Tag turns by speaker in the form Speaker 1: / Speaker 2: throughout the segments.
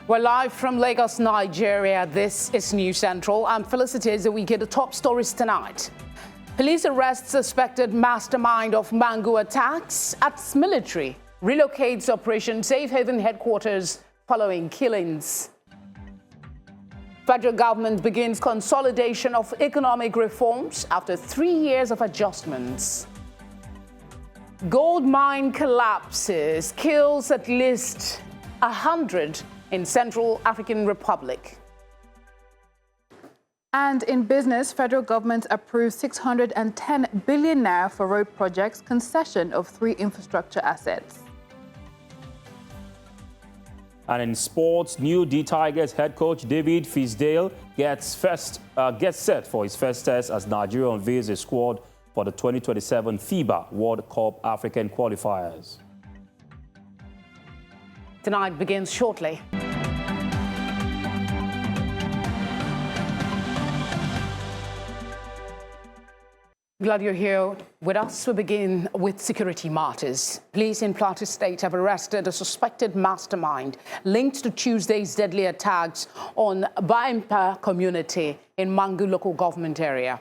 Speaker 1: We're live from Lagos, Nigeria. This is News Central. I'm Felicity Ezewike. The top stories tonight. Police arrest suspected mastermind of Mangu attacks at military. Relocates Operation Safe Haven headquarters following killings. Federal government begins consolidation of economic reforms after 3 years of adjustments. Gold mine collapses, kills at least 100 in Central African Republic.
Speaker 2: And in business, federal government approved 610 billion naira for road projects, concession of 3 infrastructure assets.
Speaker 3: And in sports, new D Tigers head coach David Fisdale gets set for his first test as Nigeria unveils a squad for the 2027 FIBA World Cup African qualifiers.
Speaker 1: Tonight begins shortly. Glad you're here with us. We begin with security matters. Police in Plateau State have arrested a suspected mastermind linked to Tuesday's deadly attacks on Baimpa community in Mangu local government area.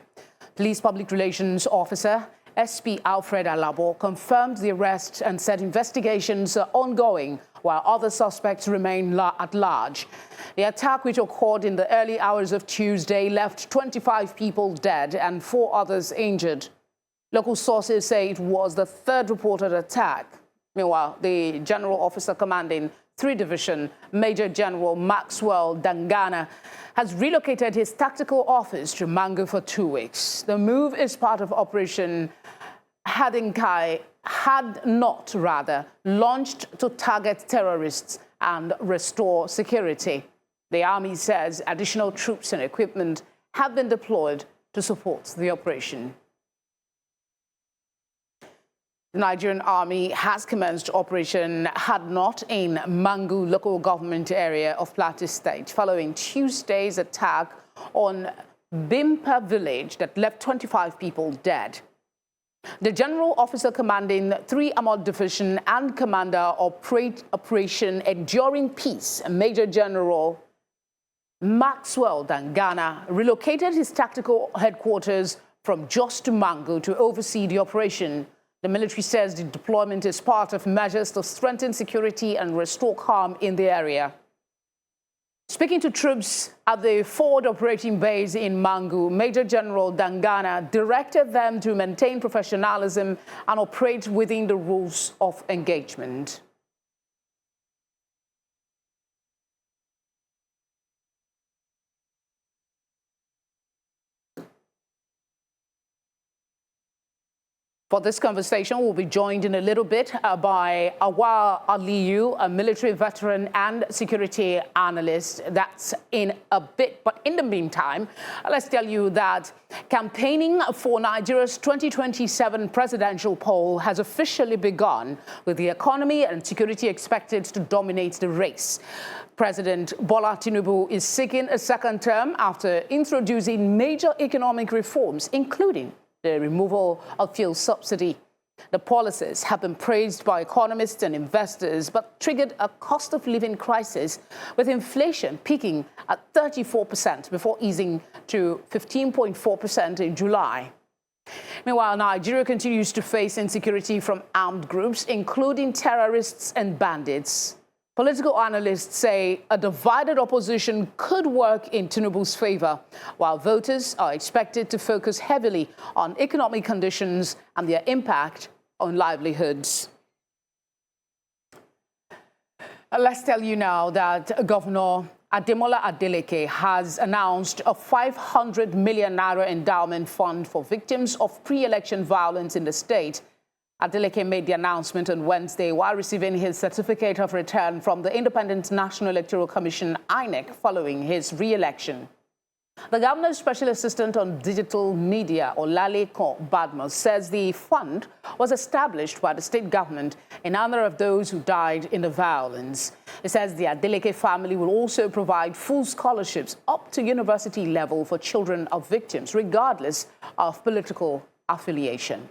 Speaker 1: Police Public Relations Officer SP Alfred Alabo confirmed the arrest and said investigations are ongoing while other suspects remain at large. The attack, which occurred in the early hours of Tuesday, left 25 people dead and 4 others injured. Local sources say it was the 3rd reported attack. Meanwhile, the General Officer commanding 3 Division, Major General Maxwell Dangana, has relocated his tactical office to Mangu for 2 weeks. The move is part of Operation launched to target terrorists and restore security. The army says additional troops and equipment have been deployed to support the operation. The Nigerian Army has commenced Operation Hadnot in Mangu local government area of Plateau State following Tuesday's attack on Bimpa village that left 25 people dead. The General Officer commanding 3 Armored Division and Commander of Operation Enduring Peace, Major General Maxwell Dangana, relocated his tactical headquarters from Jos to Mangu to oversee the operation. The military says the deployment is part of measures to strengthen security and restore calm in the area. Speaking to troops at the forward operating base in Mangu, Major General Dangana directed them to maintain professionalism and operate within the rules of engagement. For this conversation, we'll be joined in a little bit by Awa Aliyu, a military veteran and security analyst. That's in a bit. But in the meantime, let's tell you that campaigning for Nigeria's 2027 presidential poll has officially begun, with the economy and security expected to dominate the race. President Bola Tinubu is seeking a 2nd term after introducing major economic reforms, including the removal of fuel subsidy. The policies have been praised by economists and investors, but triggered a cost of living crisis, with inflation peaking at 34% before easing to 15.4% in July. Meanwhile, Nigeria continues to face insecurity from armed groups, including terrorists and bandits. Political analysts say a divided opposition could work in Tinubu's favor, while voters are expected to focus heavily on economic conditions and their impact on livelihoods. Let's tell you now that Governor Ademola Adeleke has announced a 500 million naira endowment fund for victims of pre-election violence in the state. Adeleke made the announcement on Wednesday while receiving his certificate of return from the Independent National Electoral Commission, INEC, following his re-election. The governor's special assistant on digital media, Olalekan Badmus, says the fund was established by the state government in honor of those who died in the violence. It says the Adeleke family will also provide full scholarships up to university level for children of victims, regardless of political affiliation.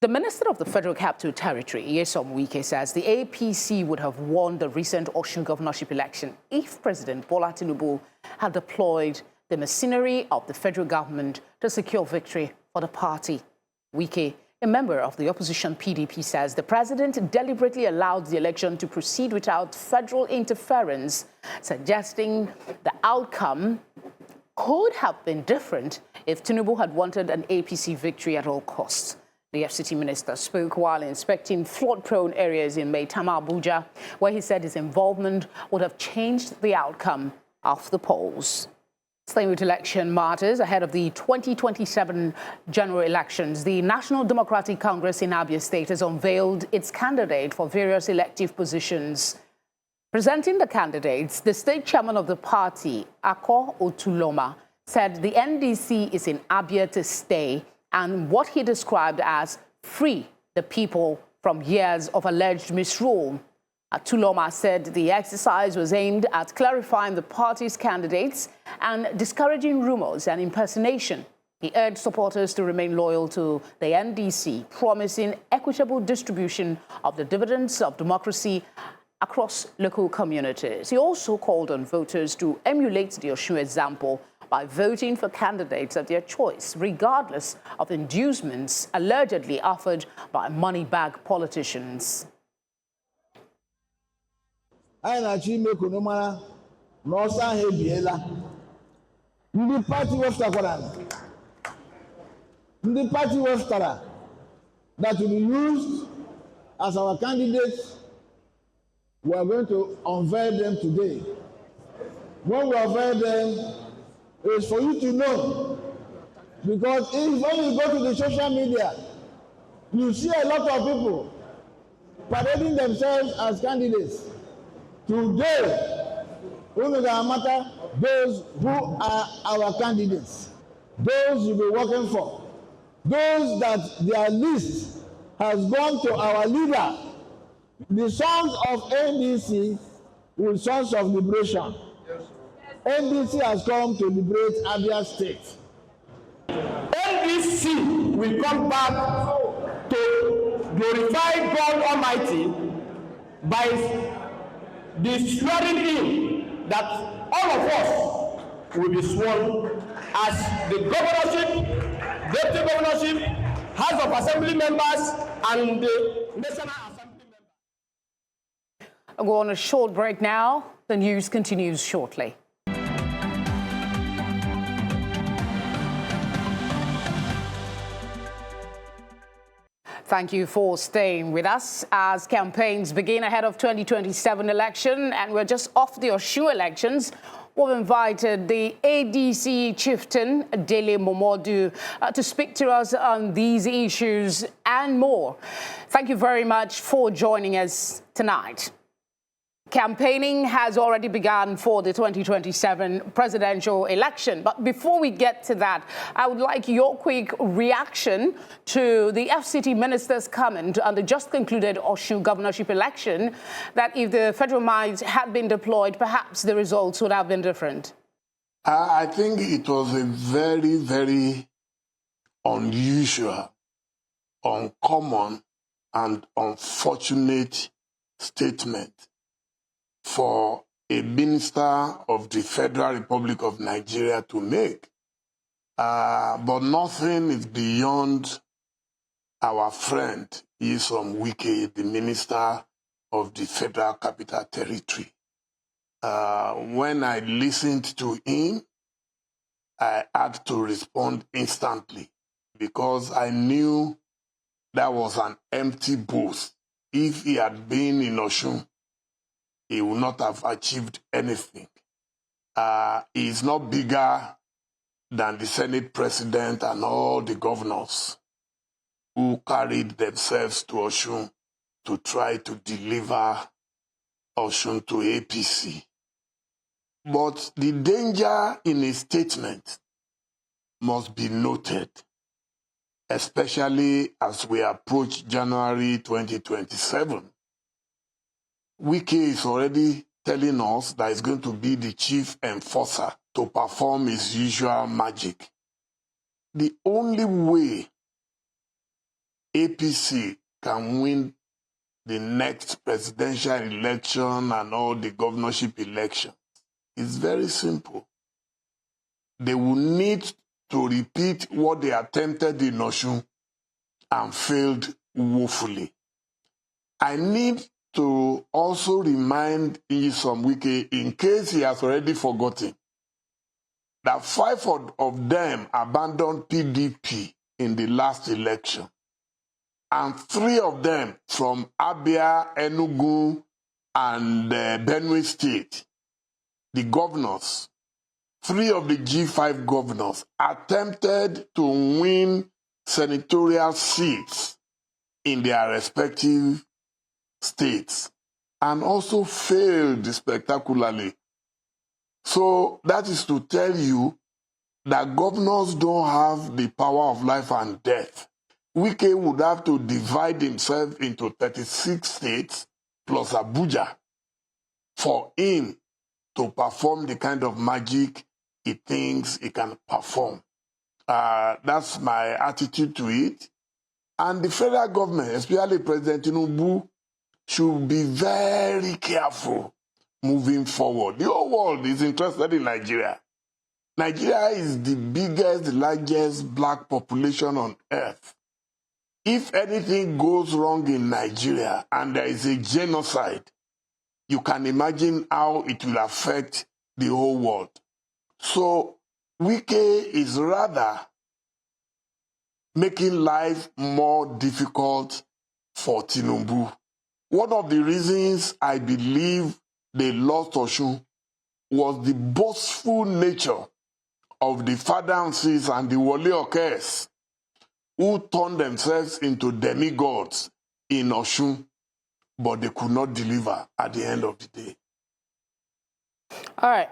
Speaker 1: The Minister of the Federal Capital Territory, Nyesom Wike, says the APC would have won the recent Osun governorship election if President Bola Tinubu had deployed the machinery of the federal government to secure victory for the party. Wike, a member of the opposition PDP, says the president deliberately allowed the election to proceed without federal interference, suggesting the outcome could have been different if Tinubu had wanted an APC victory at all costs. The FCT minister spoke while inspecting flood-prone areas in Maitama, Abuja, where he said his involvement would have changed the outcome of the polls. Staying with election matters, ahead of the 2027 general elections, the National Democratic Congress in Abia State has unveiled its candidate for various elective positions. Presenting the candidates, the state chairman of the party, Ako Otuloma, said the NDC is in Abia to stay and what he described as free the people from years of alleged misrule. Atuloma said the exercise was aimed at clarifying the party's candidates and discouraging rumors and impersonation. He urged supporters to remain loyal to the NDC, promising equitable distribution of the dividends of democracy across local communities. He also called on voters to emulate the Osun example by voting for candidates of their choice, regardless of inducements allegedly offered by money-bag politicians.
Speaker 4: I na-achọ ime ka unu mara na ọsọ ahụ ebiela. Ndị pati wepụtakwara that will be used as our candidates. We are going to unveil them today. When we unveil them, it's for you to know. Because when you go to the social media, you see a lot of people parading themselves as candidates. Today, Omega matter those who are our candidates, those you'll be working for, those that their list has gone to our leader, the sons of NDC with sons of liberation. NDC has come to liberate Abia State.
Speaker 5: NDC will come back to glorify God Almighty by the swearing in that all of us will be sworn as the governorship, deputy governorship, House of Assembly members, and the National Assembly members.
Speaker 1: I'll go on a short break now. The news continues shortly. Thank you for staying with us as campaigns begin ahead of 2027 election, and we're just off the Osun elections. We've invited the ADC chieftain, Dele Momodu, to speak to us on these issues and more. Thank you very much for joining us tonight. Campaigning has already begun for the 2027 presidential election. But before we get to that, I would like your quick reaction to the FCT minister's comment on the just concluded Osun governorship election, that if the federal might had been deployed, perhaps the results would have been different.
Speaker 6: I think it was a very, very unusual, uncommon, and unfortunate statement for a minister of the Federal Republic of Nigeria to make. But nothing is beyond our friend, Nyesom Wike, the minister of the Federal Capital Territory. When I listened to him, I had to respond instantly because I knew that was an empty boast. If he had been in Osun, he would not have achieved anything. He is not bigger than the Senate president and all the governors who carried themselves to Osun to try to deliver Osun to APC. But the danger in his statement must be noted, especially as we approach January 2027. Wike is already telling us that he's going to be the chief enforcer to perform his usual magic. The only way APC can win the next presidential election and all the governorship elections? It's very simple. They will need to repeat what they attempted in Osun and failed woefully. I need to also remind Nyesom Wike, in case he has already forgotten, that 5 of them abandoned PDP in the last election, and 3 of them from Abia, Enugu, and Benue State, the governors, 3 of the G5 governors attempted to win senatorial seats in their respective states and also failed spectacularly. So that is to tell you that governors don't have the power of life and death. Wike would have to divide himself into 36 states plus Abuja for him to perform the kind of magic he thinks he can perform. That's my attitude to it. And the federal government, especially President Tinubu, should be very careful moving forward. The whole world is interested in Nigeria. Nigeria is the biggest, the largest black population on earth. If anything goes wrong in Nigeria and there is a genocide, you can imagine how it will affect the whole world. So Wike is rather making life more difficult for Tinubu. One of the reasons I believe they lost Osun was the boastful nature of the Fadansis and the Wole Okes, who turned themselves into demigods in Osun, but they could not deliver at the end of the day.
Speaker 1: All right.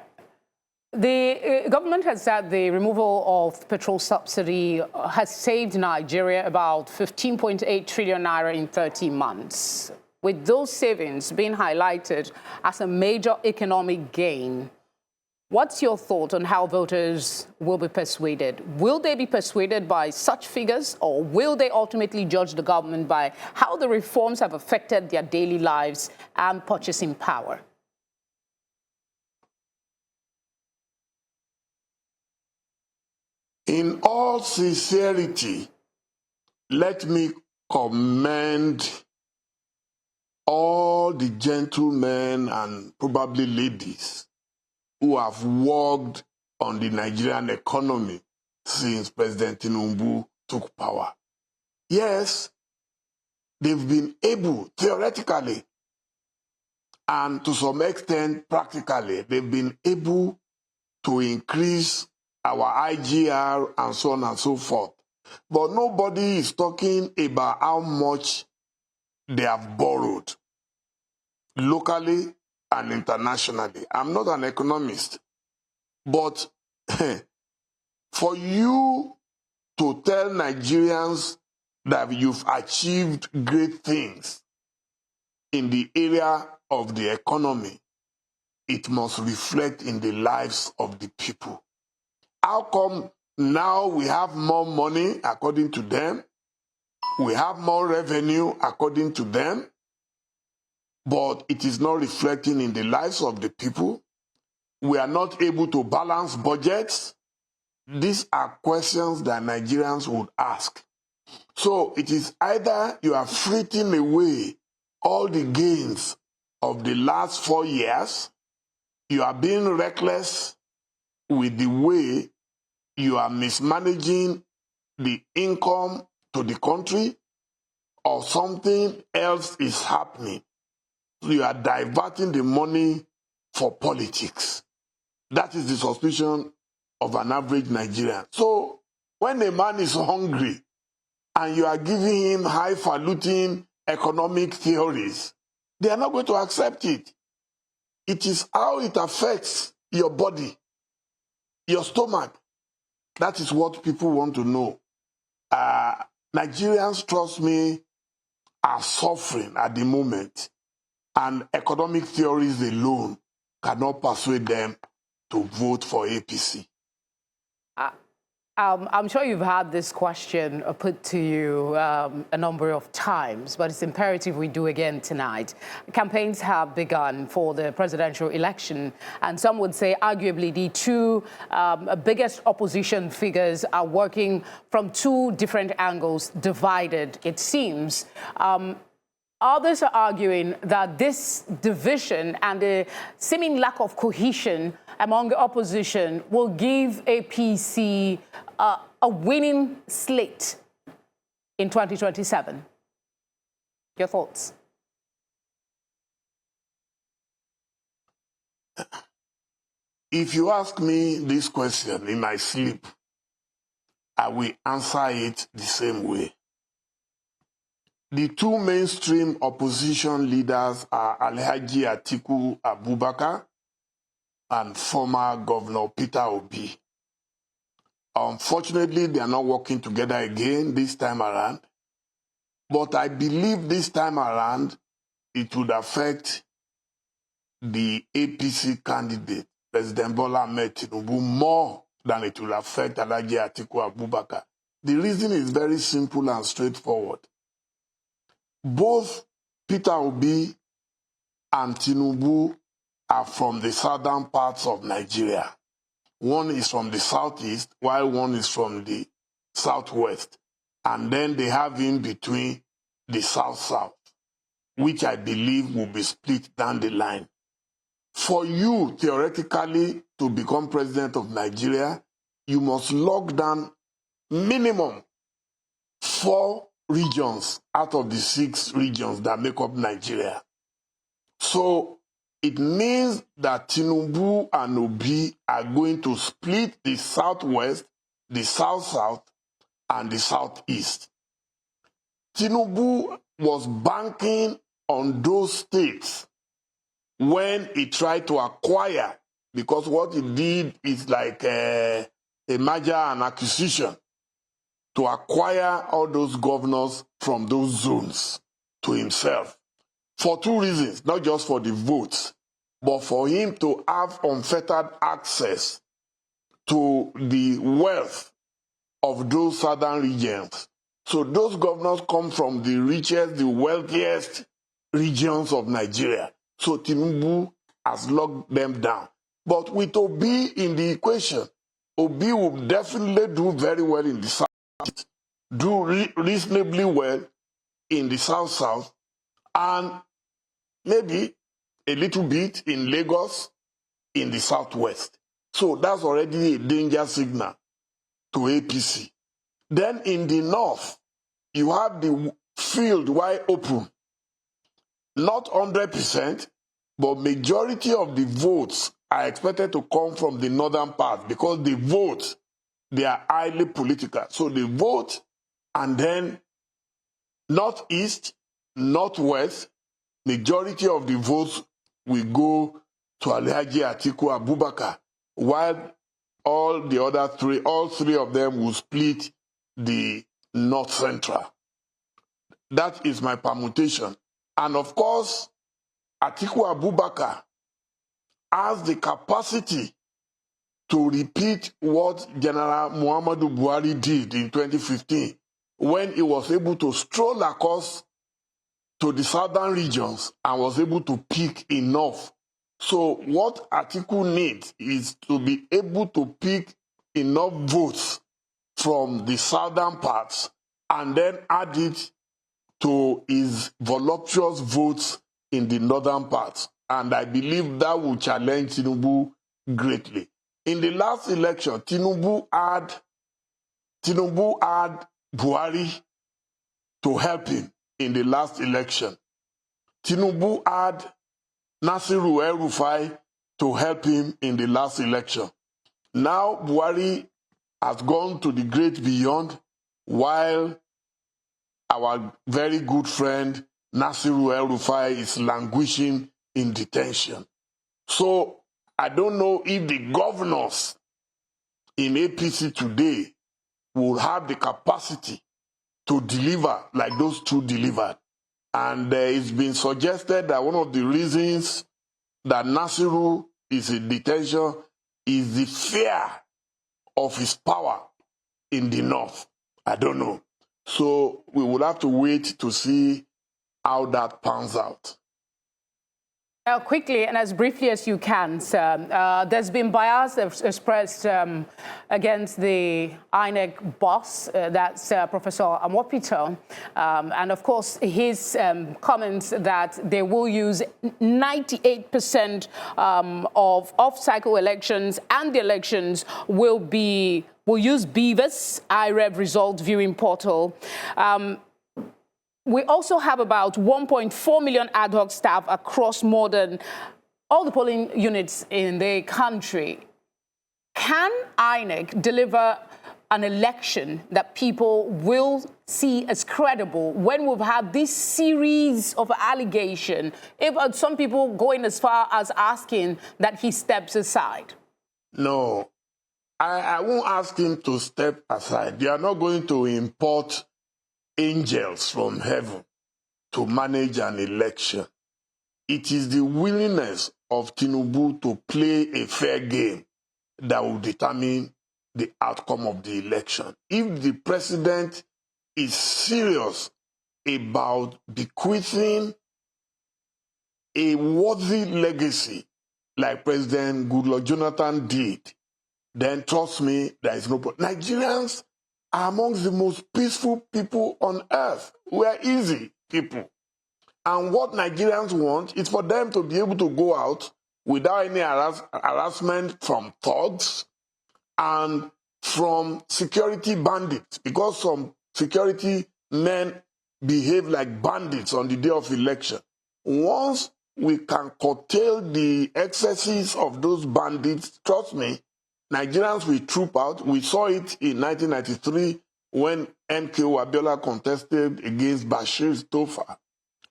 Speaker 1: The government has said the removal of petrol subsidy has saved Nigeria about 15.8 trillion naira in 30 months. With those savings being highlighted as a major economic gain, what's your thought on how voters will be persuaded? Will they be persuaded by such figures, or will they ultimately judge the government by how the reforms have affected their daily lives and purchasing power?
Speaker 6: In all sincerity, let me commend all the gentlemen and probably ladies who have worked on the Nigerian economy since President Tinubu took power. Yes, they've been able, theoretically, and to some extent, practically, they've been able to increase our IGR and so on and so forth. But nobody is talking about how much they have borrowed, locally and internationally. I'm not an economist, but for you to tell Nigerians that you've achieved great things in the area of the economy, it must reflect in the lives of the people. How come now we have more money according to them? We have more revenue according to them, but it is not reflecting in the lives of the people. We are not able to balance budgets. These are questions that Nigerians would ask. So it is either you are frittering away all the gains of the last 4 years, you are being reckless with the way you are mismanaging the income to the country, or something else is happening. You are diverting the money for politics. That is the suspicion of an average Nigerian. So when a man is hungry and you are giving him highfalutin economic theories, they are not going to accept it. It is how it affects your body, your stomach. That is what people want to know. Nigerians, trust me, are suffering at the moment, and economic theories alone cannot persuade them to vote for APC.
Speaker 1: I'm sure you've had this question put to you a number of times, but it's imperative we do again tonight. Campaigns have begun for the presidential election, and some would say arguably the two biggest opposition figures are working from two different angles, divided, it seems. Others are arguing that this division and the seeming lack of cohesion among the opposition will give APC a winning slate in 2027. Your thoughts?
Speaker 6: If you ask me this question in my sleep, I will answer it the same way. The two mainstream opposition leaders are Alhaji Atiku Abubakar and former Governor Peter Obi. Unfortunately, they are not working together again this time around. But I believe this time around, it would affect the APC candidate, President Bola Ahmed Tinubu, more than it will affect Alhaji Atiku Abubakar. The reason is very simple and straightforward. Both Peter Obi and Tinubu are from the southern parts of Nigeria. One is from the southeast, while one is from the southwest. And then they have in between the south-south, which I believe will be split down the line. For you, theoretically, to become president of Nigeria, you must lock down minimum 4 regions out of the 6 regions that make up Nigeria. So it means that Tinubu and Obi are going to split the southwest, the south-south, and the southeast. Tinubu was banking on those states when he tried to acquire, because what he did is like a merger and acquisition, to acquire all those governors from those zones to himself. For 2 reasons, not just for the votes, but for him to have unfettered access to the wealth of those southern regions. So those governors come from the richest, the wealthiest regions of Nigeria. So Tinubu has locked them down. But with Obi in the equation, Obi will definitely do very well in the south, do reasonably well in the south-south, and maybe a little bit in Lagos in the southwest. So that's already a danger signal to APC. Then in the north, you have the field wide open. Not 100%, but majority of the votes are expected to come from the northern part, because the vote, they are highly political. So they vote, and then northeast, northwest, majority of the votes will go to Alhaji Atiku Abubakar, while all the other 3, all 3 of them will split the north central. That is my permutation. And of course, Atiku Abubakar has the capacity to repeat what General Muhammadu Buhari did in 2015, when he was able to stroll across to the southern regions and was able to pick enough. So what Atiku needs is to be able to pick enough votes from the southern parts and then add it to his voluptuous votes in the northern parts. And I believe that will challenge Tinubu greatly. In the last election, Tinubu had Buhari to help him in the last election. Tinubu had Nasiru El-Rufai to help him in the last election. Now Buhari has gone to the great beyond, while our very good friend Nasiru El-Rufai is languishing in detention. So I don't know if the governors in APC today will have the capacity to deliver like those 2 delivered. And it's been suggested that one of the reasons that Nasiru is in detention is the fear of his power in the north. I don't know. So we will have to wait to see how that pans out.
Speaker 1: Quickly and as briefly as you can, sir, there's been bias expressed against the INEC boss, that's Professor Amwapito, and of course his comments that they will use 98% of off-cycle elections, and the elections will use Beavis, IREV result viewing portal. We also have about 1.4 million ad hoc staff across more than all the polling units in the country. Can INEC deliver an election that people will see as credible when we've had this series of allegations? If some people going as far as asking that he steps aside.
Speaker 6: No, I won't ask him to step aside. They are not going to import angels from heaven to manage an election. It is the willingness of Tinubu to play a fair game that will determine the outcome of the election. If the president is serious about bequeathing a worthy legacy like President Goodluck Jonathan did, then trust me, there is no problem. Nigerians are amongst the most peaceful people on earth. We are easy people. And what Nigerians want is for them to be able to go out without any harassment from thugs and from security bandits, because some security men behave like bandits on the day of election. Once we can curtail the excesses of those bandits, trust me, Nigerians will troop out. We saw it in 1993 when MKO Abiola contested against Bashir Tofa.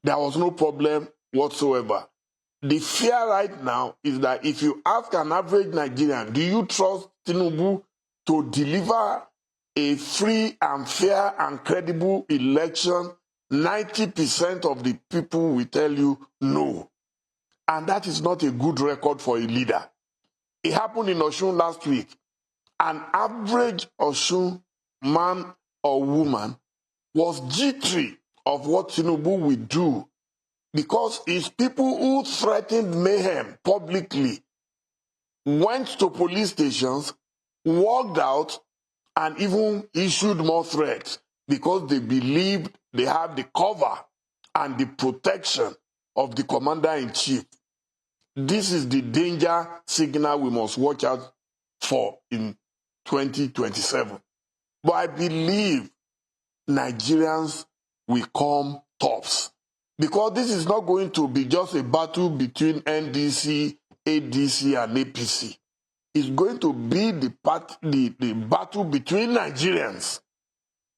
Speaker 6: There was no problem whatsoever. The fear right now is that if you ask an average Nigerian, do you trust Tinubu to deliver a free and fair and credible election? 90% of the people will tell you no. And that is not a good record for a leader. It happened in Osun last week. An average Osun man or woman was jittery of what Tinubu will do, because it's people who threatened mayhem publicly, went to police stations, walked out, and even issued more threats because they believed they have the cover and the protection of the commander-in-chief. This is the danger signal we must watch out for in 2027. But I believe Nigerians will come tops, because this is not going to be just a battle between NDC, ADC, and APC. It's going to be the battle between Nigerians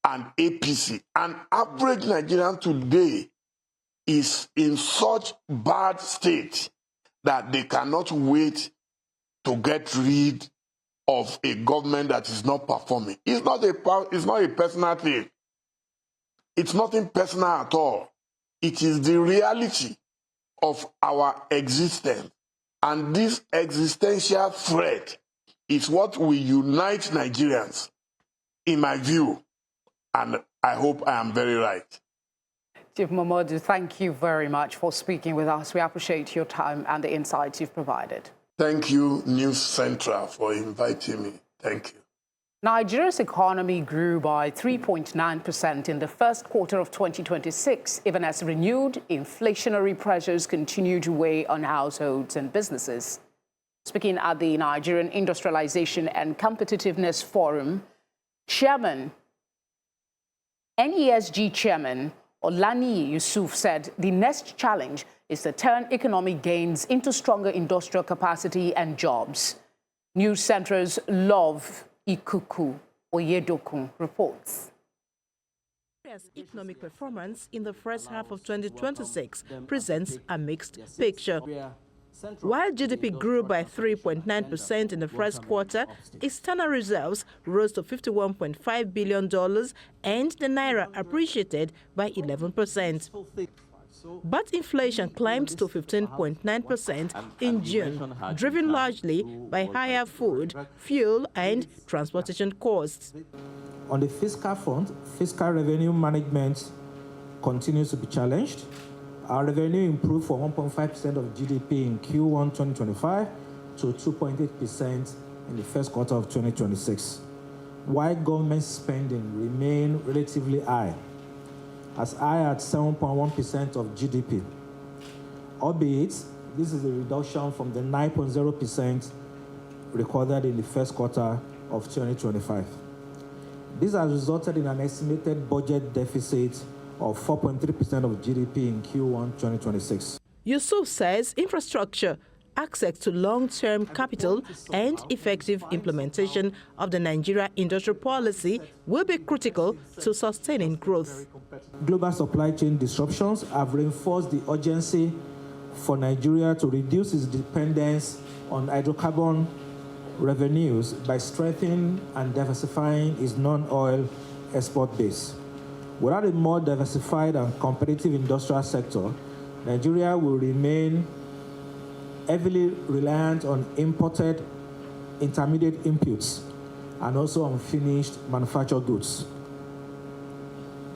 Speaker 6: and APC. An average Nigerian today is in such bad state that they cannot wait to get rid of a government that is not performing. It's not a personal thing. It's nothing personal at all. It is the reality of our existence. And this existential threat is what will unite Nigerians, in my view. And I hope I am very right.
Speaker 1: Chief Momodu, thank you very much for speaking with us. We appreciate your time and the insights you've provided.
Speaker 6: Thank you, News Central, for inviting me. Thank you.
Speaker 1: Nigeria's economy grew by 3.9% in the first quarter of 2026, even as renewed inflationary pressures continue to weigh on households and businesses. Speaking at the Nigerian Industrialization and Competitiveness Forum, NESG Chairman Olani Yusuf said the next challenge is to turn economic gains into stronger industrial capacity and jobs. News Center's Love Ikuku Oyedokun reports.
Speaker 7: Nigeria's economic performance in the first half of 2026 presents a mixed picture. While GDP grew by 3.9% in the first quarter, external reserves rose to $51.5 billion and the naira appreciated by 11%. But inflation climbed to 15.9% in June, driven largely by higher food, fuel, and transportation costs.
Speaker 8: On the fiscal front, fiscal revenue management continues to be challenged. Our revenue improved from 1.5% of GDP in Q1 2025 to 2.8% in the first quarter of 2026, while government spending remained relatively high at 7.1% of GDP. Albeit, this is a reduction from the 9.0% recorded in the first quarter of 2025. This has resulted in an estimated budget deficit of 4.3% of GDP in Q1 2026.
Speaker 7: Yusuf says infrastructure, access to long-term capital, and effective implementation of the Nigeria industrial policy will be critical to sustaining growth.
Speaker 8: Global supply chain disruptions have reinforced the urgency for Nigeria to reduce its dependence on hydrocarbon revenues by strengthening and diversifying its non-oil export base. Without a more diversified and competitive industrial sector, Nigeria will remain heavily reliant on imported intermediate inputs and also on finished manufactured goods,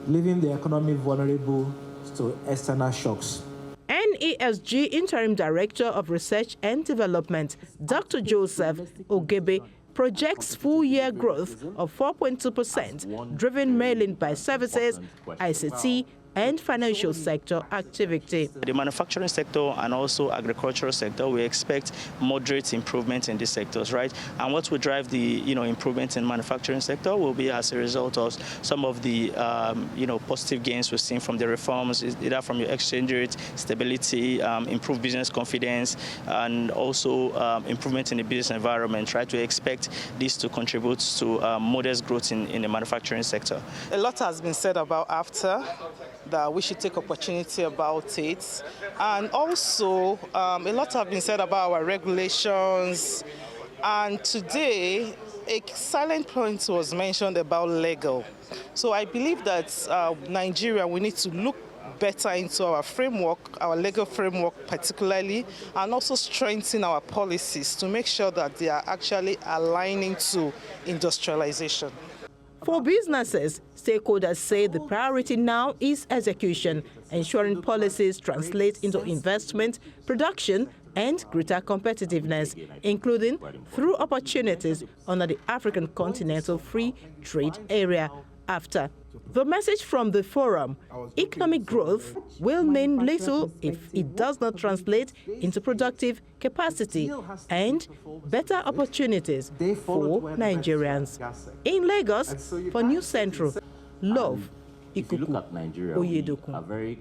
Speaker 8: leaving the economy vulnerable to external shocks.
Speaker 7: NESG Interim Director of Research and Development, Dr. Joseph Ogebe, projects full-year growth of 4.2%, driven mainly by services, ICT, and financial sector activity.
Speaker 9: The manufacturing sector and also agricultural sector, we expect moderate improvement in these sectors, right? And what will drive the improvement in manufacturing sector will be as a result of some of the positive gains we've seen from the reforms, either from your exchange rate, stability, improved business confidence, and also improvement in the business environment, right? We expect this to contribute to modest growth in the manufacturing sector.
Speaker 10: A lot has been said about AFTA, that we should take opportunity about it. And also, a lot have been said about our regulations. And today, a silent point was mentioned about legal. So I believe that Nigeria, we need to look better into our framework, our legal framework particularly, and also strengthen our policies to make sure that they are actually aligning to industrialization.
Speaker 7: For businesses, stakeholders say the priority now is execution, ensuring policies translate into investment, production, and greater competitiveness, including through opportunities under the African Continental Free Trade Area. After the message from the forum, economic growth will mean little if it does not translate into productive capacity and better opportunities for Nigerians. In Lagos, for News Central, Love Ikuku Oyedokun.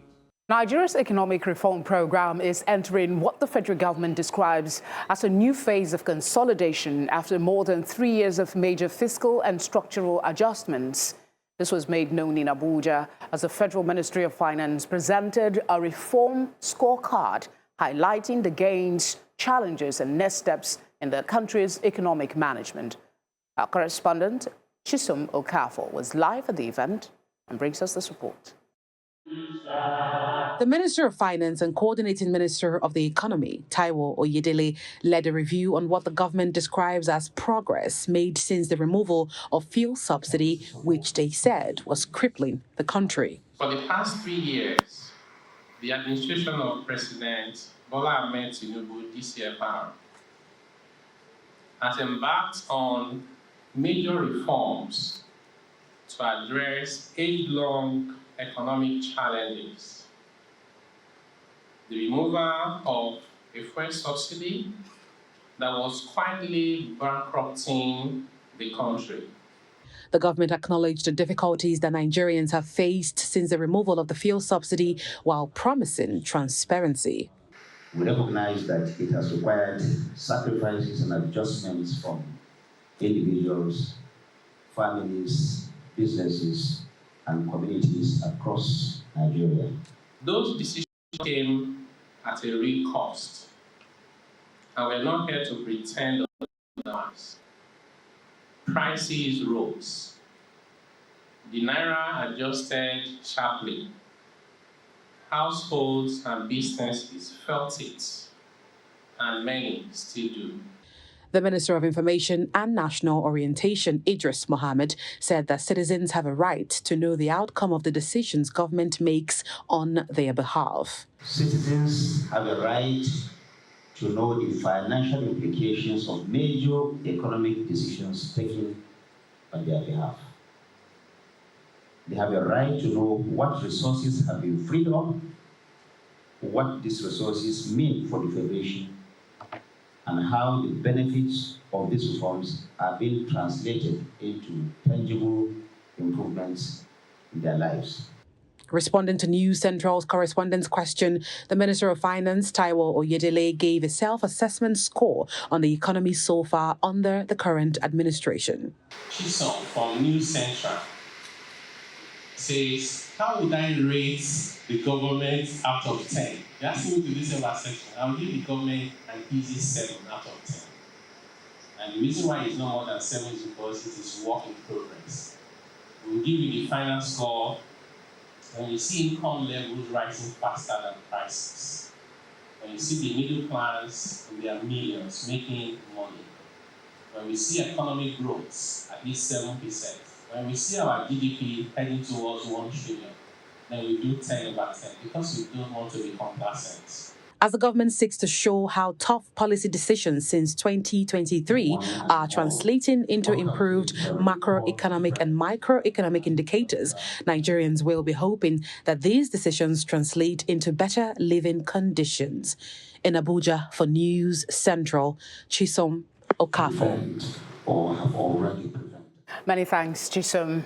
Speaker 1: Nigeria's economic reform program is entering what the federal government describes as a new phase of consolidation after more than 3 years of major fiscal and structural adjustments. This was made known in Abuja as the Federal Ministry of Finance presented a reform scorecard highlighting the gains, challenges, and next steps in the country's economic management. Our correspondent, Chisom Okafor, was live at the event and brings us this report.
Speaker 11: The Minister of Finance and Coordinating Minister of the Economy, Taiwo Oyedele, led a review on what the government describes as progress made since the removal of fuel subsidy, which they said was crippling the country.
Speaker 12: For the past 3 years, the administration of President Bola Ahmed Tinubu, DCFR, has embarked on major reforms to address age-long economic challenges. The removal of a fuel subsidy that was quietly bankrupting the country.
Speaker 11: The government acknowledged the difficulties that Nigerians have faced since the removal of the fuel subsidy while promising transparency.
Speaker 13: We recognize that it has required sacrifices and adjustments from individuals, families, businesses, and communities across Nigeria.
Speaker 12: Those decisions came at a real cost, and we're not here to pretend otherwise. Prices rose. The naira adjusted sharply. Households and businesses felt it, and many still do.
Speaker 11: The Minister of Information and National Orientation, Idris Mohammed, said that citizens have a right to know the outcome of the decisions government makes on their behalf.
Speaker 13: Citizens have a right to know the financial implications of major economic decisions taken on their behalf. They have a right to know what resources have been freed up, what these resources mean for the Federation, and how the benefits of these reforms are being translated into tangible improvements in their lives.
Speaker 11: Responding to News Central's correspondent's question, the Minister of Finance, Taiwo Oyedele, gave a self-assessment score on the economy so far under the current administration.
Speaker 12: Chisom from News Central says, how would I rate the government out of 10? They asked me to do self-assessment. I will give the government an easy 7 out of 10. And the reason why it's not more than 7 is because it is work in progress. We'll give you the final score when you see income levels rising faster than prices. When you see the middle class in their millions making money. When we see economic growth at least 7%. When we see our GDP heading towards 1 trillion, then we do 10 over 10 because we don't want to be complacent.
Speaker 11: As the government seeks to show how tough policy decisions since 2023 are translating into improved macroeconomic and microeconomic indicators, Nigerians will be hoping that these decisions translate into better living conditions. In Abuja for News Central, Chisom Okafor.
Speaker 1: Many thanks, Chisom.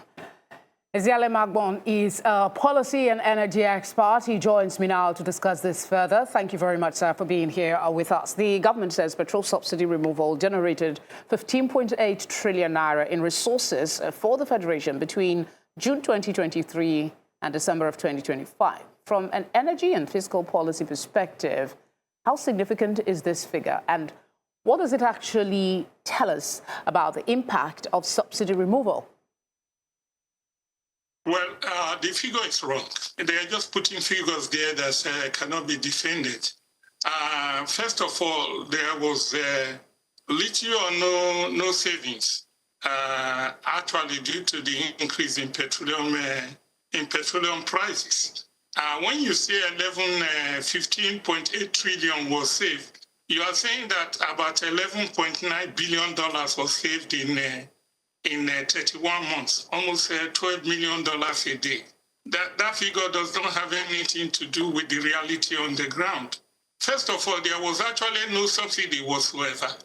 Speaker 1: Eziale Magbon is a policy and energy expert. He joins me now to discuss this further. Thank you very much, sir, for being here with us. The government says petrol subsidy removal generated 15.8 trillion naira in resources for the Federation between June 2023 and December of 2025. From an energy and fiscal policy perspective, how significant is this figure? And what does it actually tell us about the impact of subsidy removal?
Speaker 6: Well, the figure is wrong. They are just putting figures there that cannot be defended. First of all, there was little or no savings, actually due to the increase in petroleum prices. When you say 15.8 trillion was saved, you are saying that about $11.9 billion was saved in 31 months, almost $12 million a day. That figure does not have anything to do with the reality on the ground. First of all, there was actually no subsidy whatsoever.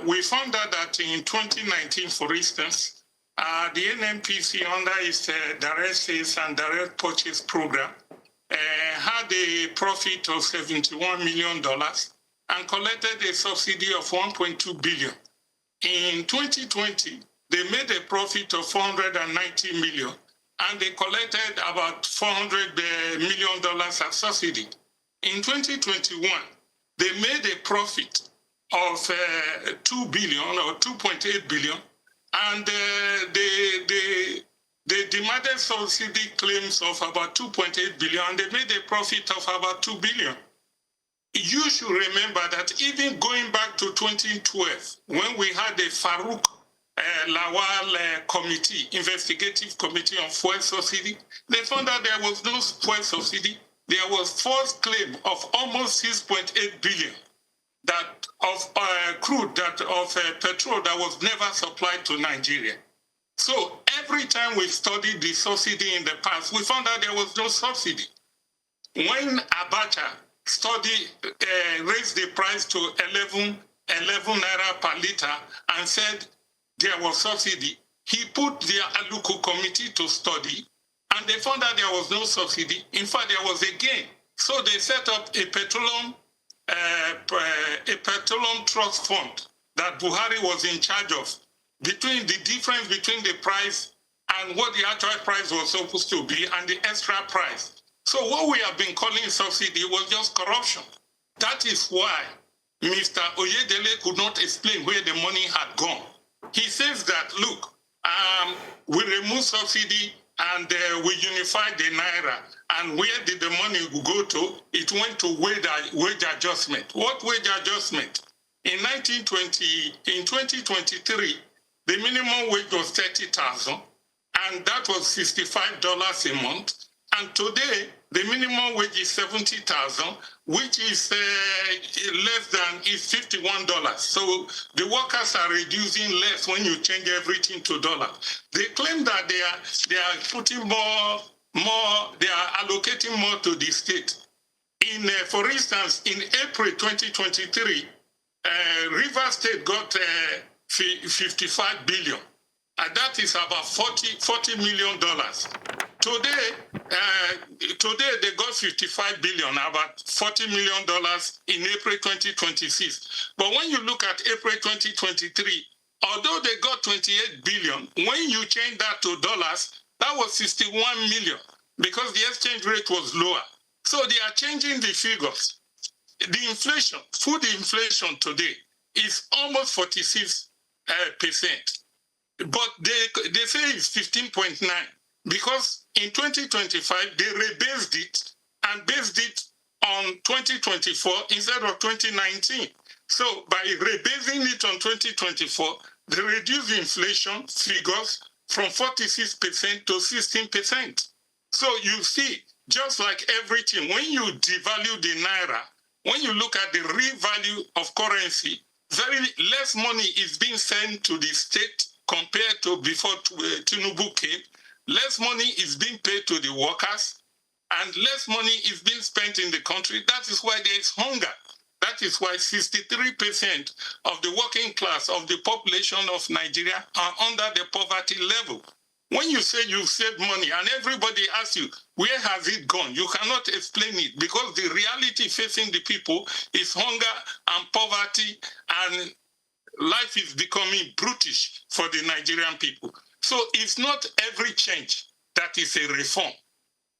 Speaker 6: We found out that in 2019, for instance, the NNPC under its direct sales and direct purchase program had a profit of $71 million and collected a subsidy of $1.2 billion. In 2020, they made a profit of $490 million, and they collected about $400 million as subsidy. In 2021, they made a profit of $2 billion or $2.8 billion, and they demanded subsidy claims of about $2.8 billion, and they made a profit of about $2 billion. You should remember that even going back to 2012, when we had the Farouk Lawal committee, investigative committee on fuel subsidy, they found that there was no fuel subsidy. There was false claim of almost 6.8 billion that of crude, that of petrol that was never supplied to Nigeria. So every time we studied the subsidy in the past, we found out there was no subsidy. When Abacha raised the price to 11 naira per liter and said there was subsidy, he put the Aluko committee to study, and they found out there was no subsidy. In fact, there was a gain. So they set up a petroleum trust fund that Buhari was in charge of, between the difference between the price and what the actual price was supposed to be and the extra price. So what we have been calling subsidy was just corruption. That is why Mr. Oyedele could not explain where the money had gone. He says that, look, we removed subsidy and we unified the Naira. And where did the money go to? It went to wage adjustment. What wage adjustment?
Speaker 14: In 2023, the minimum wage was 30,000, and that was $65 a month. And today, the minimum wage is 70,000, which is less than $51. So the workers are reducing less when you change everything to dollars. They claim that they are putting more, they are allocating more to the state. For instance, in April 2023, River State got 55 billion, and that is about $40 million. Today they got 55 billion, about $40 million in April 2026. But when you look at April 2023, although they got 28 billion, when you change that to dollars, that was 61 million because the exchange rate was lower. So they are changing the figures. The inflation, food inflation today is almost 46%. But they say it's 15.9 because in 2025, they rebased it and based it on 2024 instead of 2019. So by rebasing it on 2024, they reduced the inflation figures from 46% to 16%. So you see, just like everything, when you devalue the naira, when you look at the real value of currency, very less money is being sent to the state compared to before Tinubu came. Less money is being paid to the workers, and less money is being spent in the country. That is why there is hunger. That is why 63% of the working class of the population of Nigeria are under the poverty level. When you say you save money and everybody asks you, where has it gone? You cannot explain it because the reality facing the people is hunger and poverty, and life is becoming brutish for the Nigerian people. So it's not every change that is a reform.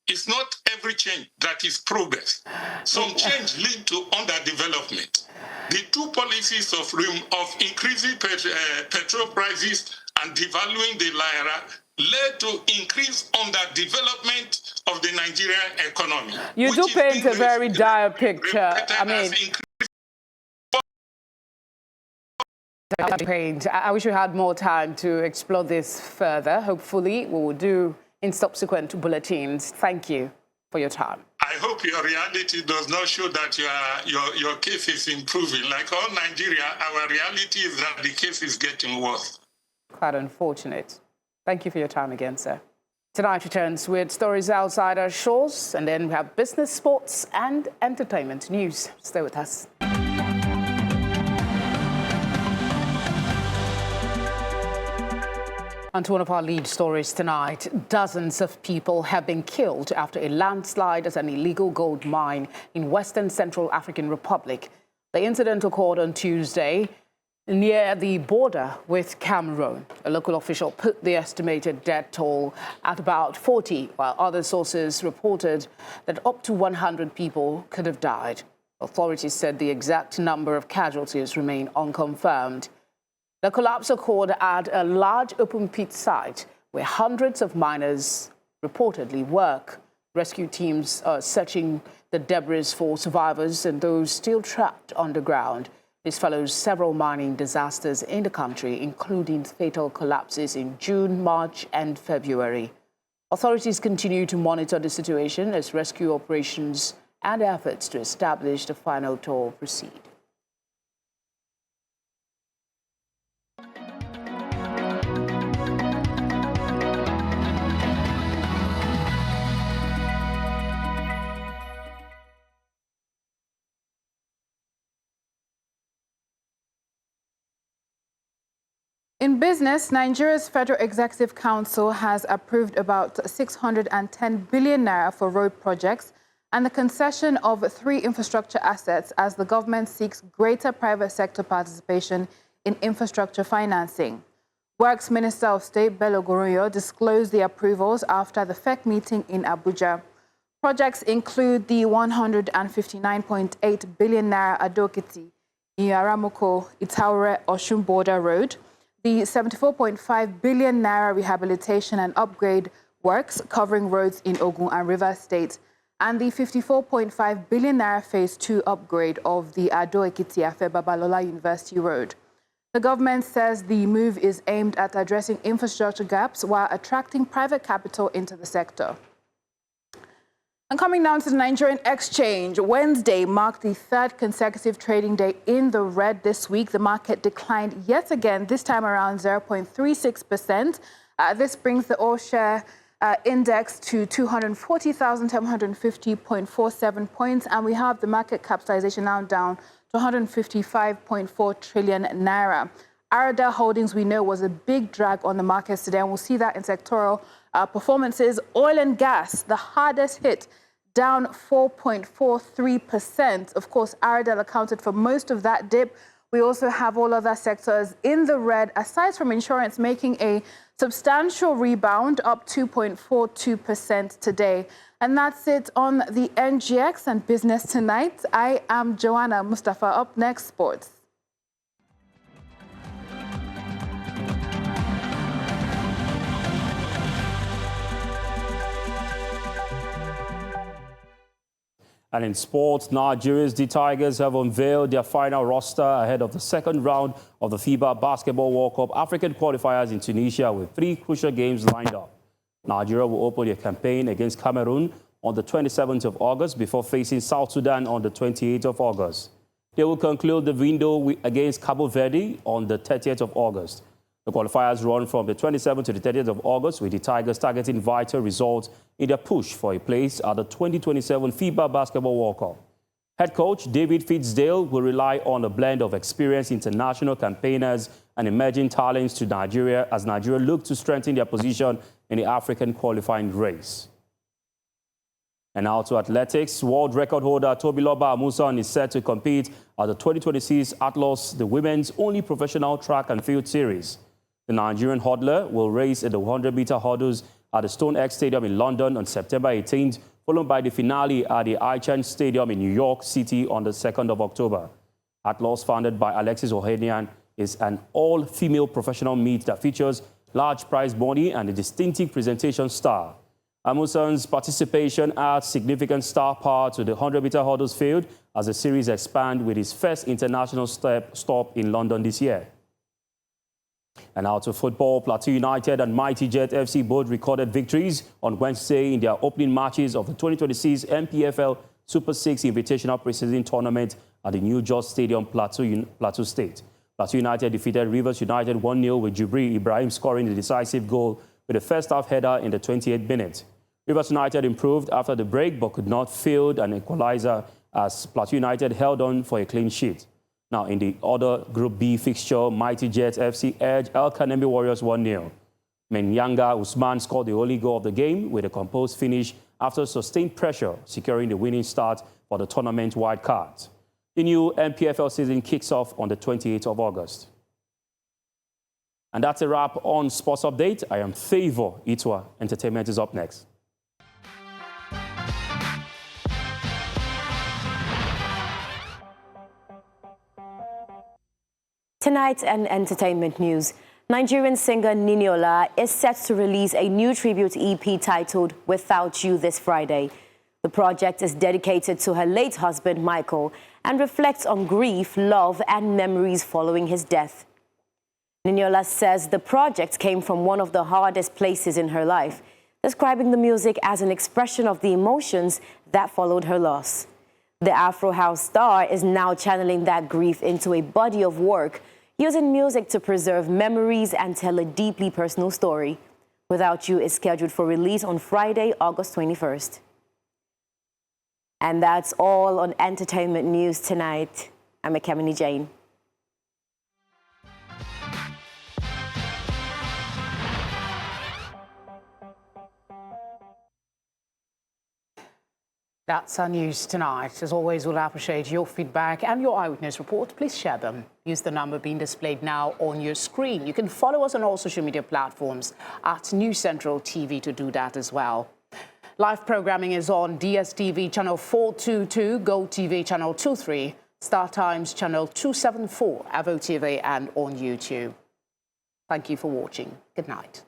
Speaker 14: It's not every change that is progress. Some change lead to underdevelopment. The two policies of increasing petrol prices and devaluing the naira led to increased underdevelopment of the Nigerian economy.
Speaker 1: You do paint a very dire picture. I wish we had more time to explore this further. Hopefully, we will do in subsequent bulletins. Thank you for your time.
Speaker 14: I hope your reality does not show that your case is improving. Like all Nigeria, our reality is that the case is getting worse.
Speaker 1: Quite unfortunate. Thank you for your time again, sir. Tonight returns with stories outside our shores, and then we have business, sports, and entertainment news. Stay with us. And to one of our lead stories tonight, dozens of people have been killed after a landslide at an illegal gold mine in Western Central African Republic. The incident occurred on Tuesday near the border with Cameroon. A local official put the estimated death toll at about 40, while other sources reported that up to 100 people could have died. Authorities said the exact number of casualties remain unconfirmed. The collapse occurred at a large open pit site where hundreds of miners reportedly work. Rescue teams are searching the debris for survivors and those still trapped underground. This follows several mining disasters in the country, including fatal collapses in June, March, and February. Authorities continue to monitor the situation as rescue operations and efforts to establish the final toll proceed.
Speaker 2: In business, Nigeria's Federal Executive Council has approved about 610 billion naira for road projects and the concession of 3 infrastructure assets as the government seeks greater private sector participation in infrastructure financing. Works Minister of State Bello Goronyo disclosed the approvals after the FEC meeting in Abuja. Projects include the 159.8 billion naira Adeleke, Iyaramoko, Itaure, Osun border road, the 74.5 billion naira rehabilitation and upgrade works covering roads in Ogun and Rivers State, and the 54.5 billion naira phase 2 upgrade of the Adeleke Babalola University Road. The government says the move is aimed at addressing infrastructure gaps while attracting private capital into the sector. And coming down to the Nigerian exchange, Wednesday marked the third consecutive trading day in the red this week. The market declined yet again, this time around 0.36%. This brings the all share index to 240,750.47 points, and we have the market capitalization now down to 155.4 trillion naira. Arada Holdings, we know, was a big drag on the markets today, and we'll see that in sectoral performances. Oil and gas, the hardest hit, down 4.43%. Of course, Arada accounted for most of that dip. We also have all other sectors in the red, aside from insurance making a substantial rebound, up 2.42% today. And that's it on the NGX and Business Tonight. I am Joanna Mustafa. Up next, sports.
Speaker 3: And in sports, Nigeria's The Tigers have unveiled their final roster ahead of the second round of the FIBA Basketball World Cup African qualifiers in Tunisia, with 3 crucial games lined up. Nigeria will open their campaign against Cameroon on the 27th of August before facing South Sudan on the 28th of August. They will conclude the window against Cabo Verde on the 30th of August. The qualifiers run from the 27th to the 30th of August, with the Tigers targeting vital results in their push for a place at the 2027 FIBA Basketball World Cup. Head coach David Fitzgerald will rely on a blend of experienced international campaigners and emerging talents to Nigeria as Nigeria look to strengthen their position in the African qualifying race. And now to athletics. World record holder Tobiloba Amusan is set to compete at the 2026 Atlas, the women's only professional track and field series. The Nigerian hurdler will race in the 100-meter hurdles at the Stone X Stadium in London on September 18th, followed by the finale at the Ichan Stadium in New York City on the 2nd of October. Atlas, founded by Alexis Ohanian, is an all-female professional meet that features large prize money and a distinctive presentation style. Amusan's participation adds significant star power to the 100-meter hurdles field as the series expands with its first international stop in London this year. And now to football. Plateau United and Mighty Jet FC both recorded victories on Wednesday in their opening matches of the 2026 MPFL Super 6 Invitational Preseason Tournament at the New George Stadium, Plateau State. Plateau United defeated Rivers United 1-0 with Jibril Ibrahim scoring the decisive goal with a first-half header in the 28th minute. Rivers United improved after the break but could not field an equalizer as Plateau United held on for a clean sheet. Now, in the other Group B fixture, Mighty Jet FC edged El Kanemi Warriors 1-0. Menyanga Usman scored the only goal of the game with a composed finish after sustained pressure, securing the winning start for the tournament wild card. The new MPFL season kicks off on the 28th of August. And that's a wrap on Sports Update. I am Favor Itwa. Entertainment is up next.
Speaker 15: Tonight in entertainment news, Nigerian singer Niniola is set to release a new tribute EP titled Without You this Friday. The project is dedicated to her late husband, Michael, and reflects on grief, love, and memories following his death. Niniola says the project came from one of the hardest places in her life, describing the music as an expression of the emotions that followed her loss. The Afro House star is now channeling that grief into a body of work, using music to preserve memories and tell a deeply personal story. Without You is scheduled for release on Friday, August 21st. And that's all on entertainment news tonight. I'm Ekemini Jane.
Speaker 1: That's our news tonight. As always, we'll appreciate your feedback and your eyewitness report. Please share them. Use the number being displayed now on your screen. You can follow us on all social media platforms at News Central TV to do that as well. Live programming is on DSTV channel 422, GoTV channel 23, Star Times channel 274, Avo TV, and on YouTube. Thank you for watching. Good night.